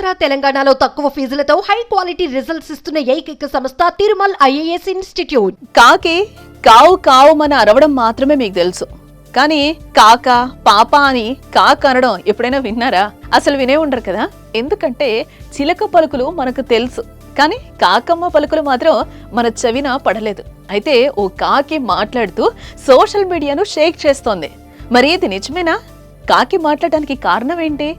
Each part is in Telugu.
ఆంధ్ర తెలంగాణలో తక్కువ ఫీజులతో హై క్వాలిటీ రిజల్ట్స్ ఇస్తున్న ఏకైక సంస్థ తిరుమల్ ఐఏఎస్ ఇన్స్టిట్యూట్. కాకి కావు కావు మన అరవడం మాత్రమే మీకు తెలుసు, కానీ కాక పాప అని కాక అనడం ఎప్పుడైనా విన్నారా? అసలు వినే ఉండరు కదా, ఎందుకంటే చిలక పలుకులు మనకు తెలుసు, కానీ కాకమ్మ పలుకులు మాత్రం మన చెవిన పడలేదు. అయితే ఓ కాకి మాట్లాడుతూ సోషల్ మీడియాను షేక్ చేస్తోంది. మరి ఇది నిజమేనా? కాకి మాట్లాడడానికి కారణం ఏంటి?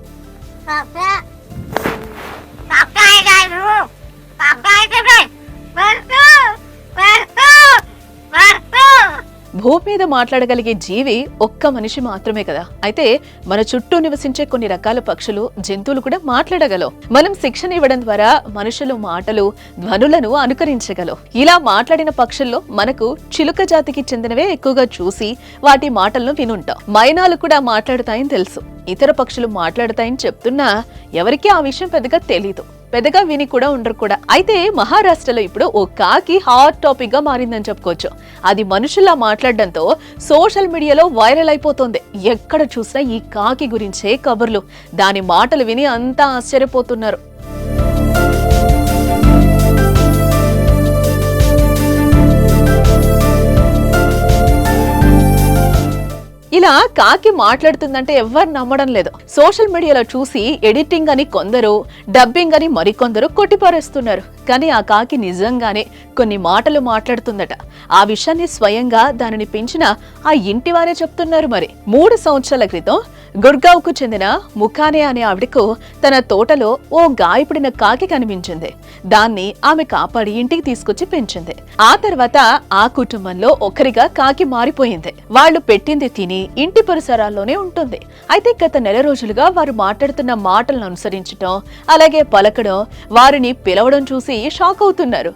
భూమి మీద మాట్లాడగలిగే జీవి ఒక్క మనిషి మాత్రమే కదా. అయితే మన చుట్టూ నివసించే కొన్ని రకాల పక్షులు, జంతువులు కూడా మాట్లాడగలవు. మనం శిక్షణ ఇవ్వడం ద్వారా మనుషులు మాటలు, ధ్వనులను అనుకరించగలవు. ఇలా మాట్లాడిన పక్షుల్లో మనకు చిలుక జాతికి చెందినవే ఎక్కువగా చూసి వాటి మాటలను వినుంటాం. మైనాలు కూడా మాట్లాడతాయని తెలుసు. ఇతర పక్షులు మాట్లాడతాయని చెప్తున్నా ఎవరికీ ఆ విషయం పెద్దగా తెలీదు, పెద్దగా విని కూడా ఉండరు కూడా. అయితే మహారాష్ట్రలో ఇప్పుడు ఓ కాకి హాట్ టాపిక్ గా మారిందని చెప్పుకోవచ్చు. అది మనుషుల్లా మాట్లాడడంతో సోషల్ మీడియాలో వైరల్ అయిపోతుంది. ఎక్కడ చూసినా ఈ కాకి గురించే కబుర్లు, దాని మాటలు విని అంతా ఆశ్చర్యపోతున్నారు. ఇలా కాకి మాట్లాడుతుందంటే ఎవ్వరు నమ్మడం లేదు. సోషల్ మీడియాలో చూసి ఎడిటింగ్ అని కొందరు, డబ్బింగ్ అని మరికొందరు కొట్టిపారేస్తున్నారు. కానీ ఆ కాకి నిజంగానే కొన్ని మాటలు మాట్లాడుతుందట. ఆ విషయాన్ని స్వయంగా దానిని పెంచిన ఆ ఇంటివారే చెప్తున్నారు. మరి 3 సంవత్సరాల క్రితం గుర్గావ్కు చెందిన ముఖానే అనే ఆవిడకు తన తోటలో ఓ గాయపడిన కాకి కనిపించింది. దాన్ని ఆమె కాపాడి ఇంటికి తీసుకొచ్చి పెంచింది. ఆ తర్వాత ఆ కుటుంబంలో ఒకరిగా కాకి మారిపోయింది. వాళ్ళు పెట్టింది తిని ఇంటి పరిసరాల్లోనే ఉంటుంది. అయితే గత నెల రోజులుగా వారు మాట్లాడుతున్న మాటలను అనుసరించడం, అలాగే పలకడం, వారిని పిలవడం చూసి షాక్ అవుతున్నారు.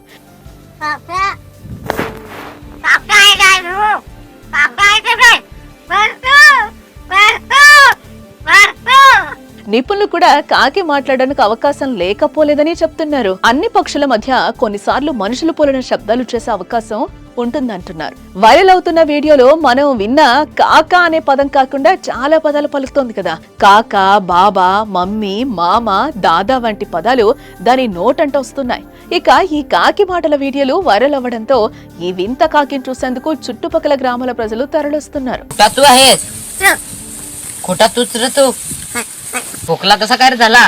నిపుణులు కూడా కాకి మాట్లాడడానికి అవకాశం లేకపోలేదని చెప్తున్నారు. అన్ని పక్షుల మధ్య కొన్నిసార్లు మనుషులు పోలిన శబ్దాలు చేసే అవకాశం ఉంటుందంటున్నారు. వైరల్ అవుతున్న వీడియోలో మనం విన్న కాక అనే పదం కాకుండా చాలా పదాలు పలుకుతోంది కదా. కాక, బాబా, మమ్మీ, మామ, దాదా వంటి పదాలు దాని నోటంట వస్తున్నాయి. ఇక ఈ కాకి మాటల వీడియోలు వైరల్ అవ్వడంతో ఈ వింత కాకిని చూసేందుకు చుట్టుపక్కల గ్రామాల ప్రజలు తరలిస్తున్నారు. खोटा तूच रे तू खोकला कसा काय झाला?